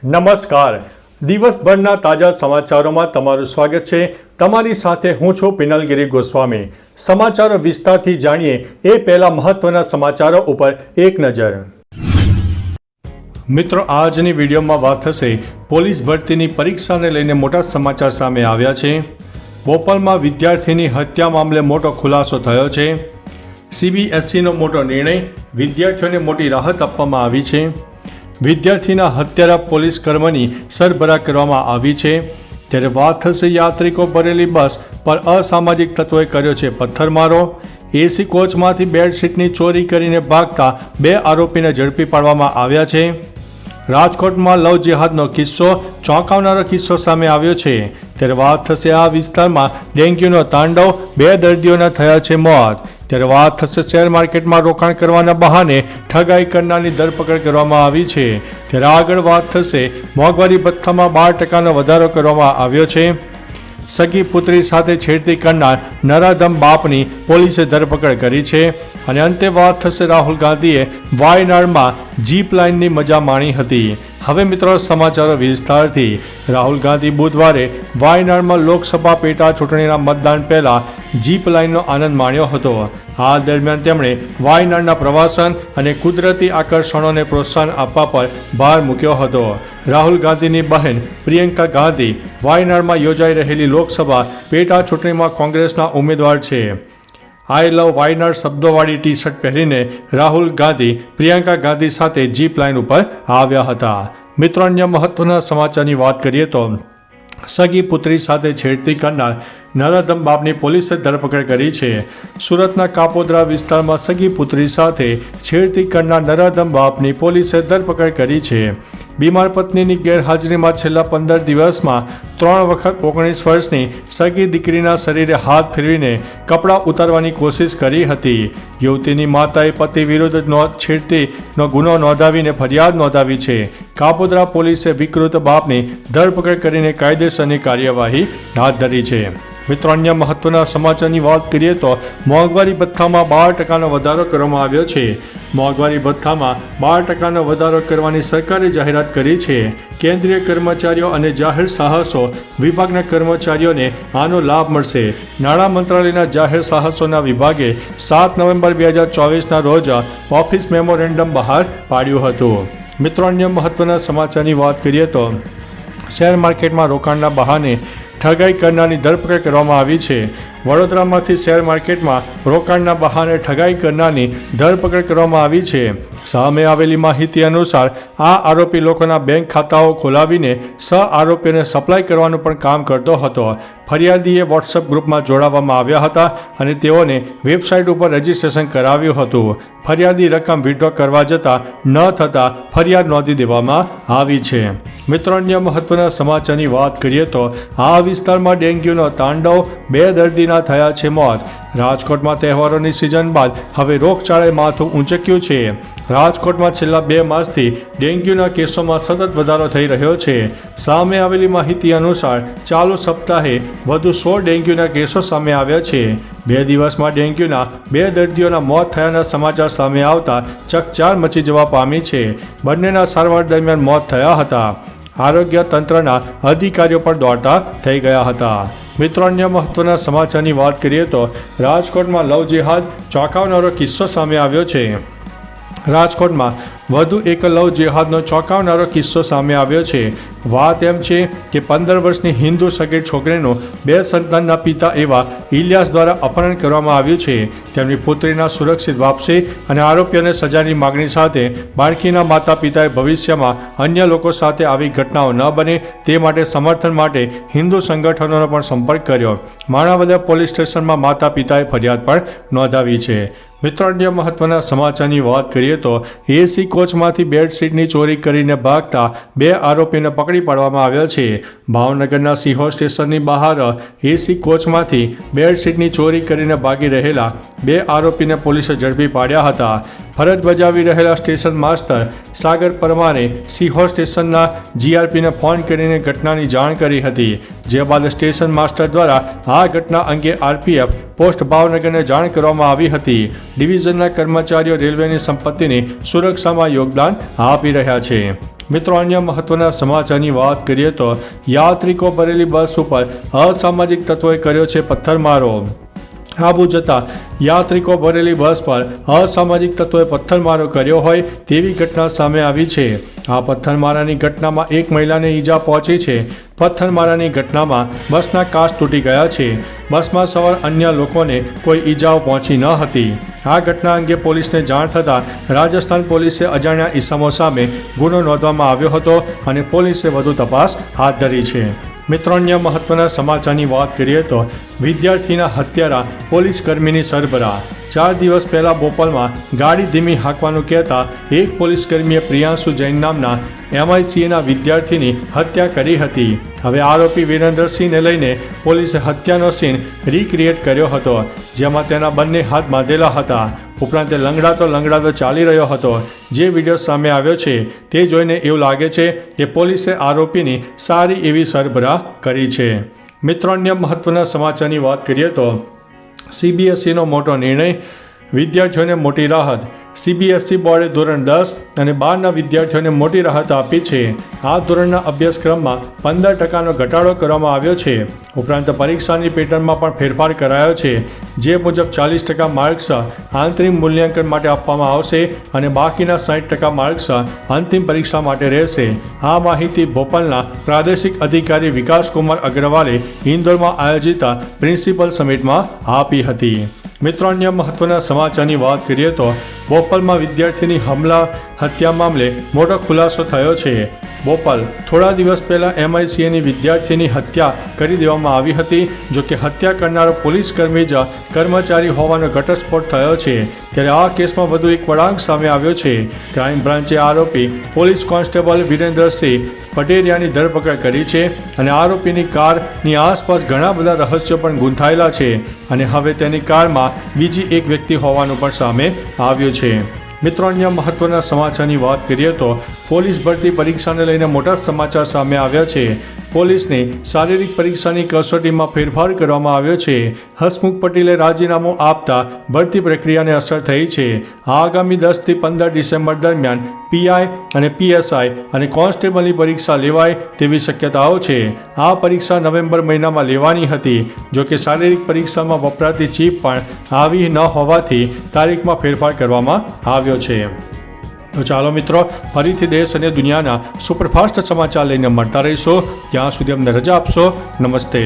નમસ્કાર. દિવસભરના તાજા સમાચારોમાં તમારું સ્વાગત છે. તમારી સાથે હું છું પિનલગીરી ગોસ્વામી. સમાચારો વિસ્તારથી જાણીએ એ પહેલા મહત્વના સમાચારો ઉપર એક નજર. મિત્રો, આજની વિડીયોમાં વાત થશે પોલીસ ભરતીની પરીક્ષાને લઈને મોટા સમાચાર સામે આવ્યા છે. બોપલમાં વિદ્યાર્થીની હત્યા મામલે મોટો ખુલાસો થયો છે. CBSEનો મોટો નિર્ણય, વિદ્યાર્થીઓને મોટી રાહત આપવામાં આવી છે. વિદ્યાર્થીના હત્યારા પોલીસ કર્મીની સરભરા કરવામાં આવી છે. ત્યારે વાત થશે યાત્રિકો ભરેલી બસ પર અસામાજિક તત્વોએ કર્યો છે પથ્થરમારો. એસી કોચમાંથી બેડશીટની ચોરી કરીને ભાગતા 2 આરોપીને ઝડપી પાડવામાં આવ્યા છે. રાજકોટમાં લવ જેહાદનો કિસ્સો, ચોંકાવનારો કિસ્સો સામે આવ્યો છે. ત્યારે વાત થશે આ વિસ્તારમાં ડેન્ગ્યુનો તાંડવ, 2 દર્દીઓના થયા છે મોત. ત્યારે વાત થશે શેર માર્કેટમાં રોકાણ કરવાના બહાને ઠગાઈ કરનારની ધરપકડ કરવામાં આવી છે. ત્યારે આગળ વાત થશે મોંઘવારી ભથ્થામાં 12% વધારો કરવામાં આવ્યો છે. સગી પુત્રી સાથે છેડતી કરનાર નરાધમ બાપની પોલીસે ધરપકડ કરી છે. અને અંતે વાત થશે રાહુલ ગાંધીએ વાયનાડમાં જીપ લાઇનની મજા માણી હતી. હવે મિત્રો સમાચારો વિસ્તારથી. રાહુલ ગાંધી બુધવારે વાયનાડમાં લોકસભા પેટા ચૂંટણીના મતદાન પહેલા જીપ લાઇનનો આનંદ માણ્યો હતો. આ દરમિયાન તેમણે વાયનાડના પ્રવાસન અને કુદરતી આકર્ષણોને પ્રોત્સાહન આપવા પર ભાર મૂક્યો હતો. રાહુલ ગાંધીની બહેન પ્રિયંકા ગાંધી વાયનાડમાં યોજાઈ રહેલી લોકસભા પેટા ચૂંટણીમાં કોંગ્રેસના ઉમેદવાર છે. આઈ લવ વાયનાડ શબ્દોવાળી ટી-શર્ટ પહેરીને રાહુલ ગાંધી પ્રિયંકા ગાંધી સાથે જીપ લાઇન ઉપર આવ્યા હતા. મિત્રો, અન્ય મહત્વના સમાચારની વાત કરીએ તો સગી પુત્રી સાથે છેડતી કરનાર નરાધમ બાપની પોલીસે ધરપકડ કરી છે. સુરતના કાપોદ્રા વિસ્તારમાં સગી પુત્રી સાથે છેડતી કરનાર નરાધમ બાપની પોલીસે ધરપકડ કરી છે. બીમાર પત્નીની ગેરહાજરીમાં છેલ્લા 15 દિવસમાં 3 વખત 19 વર્ષની સગી દીકરીના શરીરે હાથ ફેરવીને કપડાં ઉતારવાની કોશિશ કરી હતી. યુવતીની માતાએ પતિ વિરુદ્ધ છેડતીનો ગુનો નોંધાવીને ફરિયાદ નોંધાવી છે. કાપોદ્રા પોલીસે વિકૃત બાપની ધરપકડ કરીને કાયદેસરની કાર્યવાહી હાથ ધરી છે. મિત્રો, અન્ય મહત્વના સમાચારની વાત કરીએ તો મોંઘવારી ભથ્થામાં 12%નો વધારો કરવામાં આવ્યો છે. મોંઘવારી ભથ્થામાં 12%નો વધારો કરવાની સરકારે જાહેરાત કરી છે. કેન્દ્રીય કર્મચારીઓ અને જાહેર સાહસો વિભાગના કર્મચારીઓને આનો લાભ મળશે. નાણાં મંત્રાલયના જાહેર સાહસોના વિભાગે 7 નવેમ્બર 2024ના રોજ ઓફિસ મેમોરેન્ડમ બહાર પાડ્યું હતું. મિત્રો, અન્ય મહત્વના સમાચારની વાત કરીએ તો શેર માર્કેટમાં રોકાણના બહાને ઠગાઈ કરનારની ધરપકડ કરવામાં આવી છે. વડોદરામાંથી શેર માર્કેટમાં રોકાણના બહાને ઠગાઈ કરનારની ધરપકડ કરવામાં આવી છે. સામે આવેલી માહિતી અનુસાર આ આરોપી લોકોના બેંક ખાતાઓ ખોલાવીને આરોપીઓને સપ્લાય કરવાનું પણ કામ કરતો હતો. ફરિયાદીએ વોટ્સએપ ગ્રુપમાં જોડાવામાં આવ્યા હતા અને તેઓને વેબસાઇટ ઉપર રજીસ્ટ્રેશન કરાવ્યું હતું. ફરિયાદી રકમ વિડ્રો કરવા જતાં ન થતાં ફરિયાદ નોંધી દેવામાં આવી છે. મિત્રો, અન્ય મહત્વના સમાચારની વાત કરીએ તો આ વિસ્તારમાં ડેન્ગ્યુનો તાંડવ, 2 દર્દીના થયા છે મોત. રાજકોટમાં તહેવારોની સિઝન બાદ હવે રોગચાળાએ માથું ઊંચક્યું છે. રાજકોટમાં છેલ્લા 2 માસથી ડેન્ગ્યુના કેસોમાં સતત વધારો થઈ રહ્યો છે. સામે આવેલી માહિતી અનુસાર ચાલુ સપ્તાહે વધુ 100 ડેન્ગ્યુના કેસો સામે આવ્યા છે. 2 દિવસમાં ડેન્ગ્યુના 2 દર્દીઓના મોત થયાના સમાચાર સામે આવતા ચકચાર મચી જવા પામી છે. બંનેના સારવાર દરમિયાન મોત થયા હતા. આરોગ્ય તંત્રના અધિકારીઓ પણ દોડતા થઈ ગયા હતા. મિત્રો, અન્ય મહત્વના સમાચારની વાત કરીએ તો રાજકોટમાં લવ જેહાદ, ચોંકાવનારો કિસ્સો સામે આવ્યો છે. રાજકોટમાં વધુ એક લવ જેહાદનો ચોંકાવનારો કિસ્સો સામે આવ્યો છે. વાત એમ છે કે 15 વર્ષની હિન્દુ સગીર છોકરીનું 2 સંતાનના પિતા એવા ઇલિયાસ દ્વારા અપહરણ કરવામાં આવ્યું છે. તેમની પુત્રીના સુરક્ષિત વાપસી અને આરોપીઓને સજાની માગણી સાથે બાળકીના માતા પિતાએ ભવિષ્યમાં અન્ય લોકો સાથે આવી ઘટનાઓ ન બને તે માટે સમર્થન માટે હિન્દુ સંગઠનોનો પણ સંપર્ક કર્યો. માણાવદર પોલીસ સ્ટેશનમાં માતા પિતાએ ફરિયાદ પણ નોંધાવી છે. મિત્રો, અન્ય મહત્વના સમાચારની વાત કરીએ તો એસી કોચમાંથી બેડશીટની ચોરી કરીને ભાગતા 2 આરોપીને પકડી પાડવામાં આવ્યા છે. ભાવનગરના સિહોર સ્ટેશનની બહાર એસી કોચમાંથી બેડશીટની ચોરી કરીને ભાગી રહેલા 2 આરોપીને પોલીસે ઝડપી પાડ્યા હતા. ફરજ બજાવી રહેલા સ્ટેશન માસ્ટર સાગર પરમારે સિહોર સ્ટેશનના જીઆરપીને ફોન કરીને ઘટનાની જાણ કરી હતી. જે બાદ સ્ટેશન માસ્ટર દ્વારા આ ઘટના અંગે આરપીએફ પોસ્ટ ભાવનગરને જાણ કરવામાં આવી હતી. ડિવિઝનના કર્મચારીઓ રેલવેની સંપત્તિની સુરક્ષામાં યોગદાન આપી રહ્યા છે. મિત્રો, અન્ય મહત્વના સમાચારની વાત કરીએ તો યાત્રિકો ભરેલી બસ ઉપર અસામાજિક તત્વોએ કર્યો છે પથ્થરમારો. આબુ જતા યાત્રિકો ભરેલી બસ પર અસામાજિક તત્વોએ પથ્થરમારો કર્યો હોય તેવી ઘટના સામે આવી છે. આ પથ્થરમારાની ઘટનામાં એક મહિલાને ઈજા પહોંચી છે. પથ્થરમારાની ઘટનામાં બસના કાચ તૂટી ગયા છે. બસમાં સવાર અન્ય લોકોને કોઈ ઈજાઓ પહોંચી ન હતી. આ ઘટના અંગે પોલીસને જાણ થતાં રાજસ્થાન પોલીસે અજાણ્યા ઈસમો સામે ગુનો નોંધવામાં આવ્યો હતો અને પોલીસે વધુ તપાસ હાથ ધરી છે. મિત્રો, અન્ય મહત્વના સમાચારની વાત કરીએ તો વિદ્યાર્થીના હત્યારા પોલીસ કર્મીની સરબરાહ. 4 દિવસ પહેલા બોપલમાં ગાડી ધીમી હાંકવાનું કહેતા એક પોલીસકર્મીએ પ્રિયાંશુ જૈન નામના MICAના વિદ્યાર્થીની હત્યા કરી હતી. હવે આરોપી વિરેન્દ્રસિંહને લઈને પોલીસે હત્યાનો સીન રિક્રિએટ કર્યો હતો, જેમાં તેના બંને હાથ બાંધેલા હતા. ઉપરાંત તે લંગડાતો ચાલી રહ્યો હતો. જે વિડીયો સામે આવ્યો છે તે જોઈને એવું લાગે છે કે પોલીસે આરોપીની સારી એવી સરબરાહ કરી છે. મિત્રો, અન્ય મહત્વના સમાચારની વાત કરીએ તો CBSEનો મોટો નિર્ણય, વિદ્યાર્થીઓને મોટી રાહત. CBSE બોર્ડે ધોરણ 10 અને 12ના વિદ્યાર્થીઓને મોટી રાહત આપી છે. આ ધોરણના અભ્યાસક્રમમાં 15% ઘટાડો કરવામાં આવ્યો છે. ઉપરાંત પરીક્ષાની પેટર્નમાં પણ ફેરફાર કરાયો છે, જે મુજબ 40% માર્ક્સ આંતરિક મૂલ્યાંકન માટે આપવામાં આવશે અને બાકીના 60% માર્ક્સ અંતિમ પરીક્ષા માટે રહેશે. આ માહિતી ભોપાલના પ્રાદેશિક અધિકારી વિકાસકુમાર અગ્રવાલે ઇન્દોરમાં આયોજિત પ્રિન્સિપલ સમિટમાં આપી હતી. મિત્રો, અન્ય મહત્વના સમાચારની વાત કરીએ તો બોપલમાં વિદ્યાર્થીની હત્યા મામલે મોટો ખુલાસો થયો છે. બોપલ થોડા દિવસ પહેલા MICAની વિદ્યાર્થીની હત્યા કરી દેવામાં આવી હતી. જો કે હત્યા કરનારો પોલીસ કર્મી જ કર્મચારી હોવાનો ઘટસ્ફોટ થયો છે. ત્યારે આ કેસમાં વધુ એક વળાંક સામે આવ્યો છે. ક્રાઇમ બ્રાન્ચે આરોપી પોલીસ કોન્સ્ટેબલ વિરેન્દ્રસિંહ પટેરિયાની ધરપકડ કરી છે અને આરોપીની કારની આસપાસ ઘણા બધા રહસ્યો પણ ગૂંથાયેલા છે અને હવે તેની કારમાં બીજી એક વ્યક્તિ હોવાનું પણ સામે આવ્યું છે. મિત્રો, અન્ય મહત્વના સમાચારની વાત કરીએ તો પોલીસ ભરતી પરીક્ષાને લઈને મોટા સમાચાર સામે આવ્યા છે. પોલીસની શારીરિક પરીક્ષાની કસોટીમાં ફેરફાર કરવામાં આવ્યો છે. હસમુખ પટેલે રાજીનામું આપતા ભરતી પ્રક્રિયાને અસર થઈ છે. આગામી 10 થી 15 ડિસેમ્બર દરમિયાન PI અને PSI અને કોન્સ્ટેબલની પરીક્ષા લેવાય તેવી શક્યતાઓ છે. આ પરીક્ષા નવેમ્બર મહિનામાં લેવાની હતી. જો કે શારીરિક પરીક્ષામાં વપરાતી ચીપ પણ આવી ન હોવાથી તારીખમાં ફેરફાર કરવામાં આવ્યો છે. તો ચાલો મિત્રો, ફરીથી દેશ અને દુનિયાના સુપરફાસ્ટ સમાચાર લઈને મળતા રહીશો. ત્યાં સુધી અમને રજા આપશો. નમસ્તે.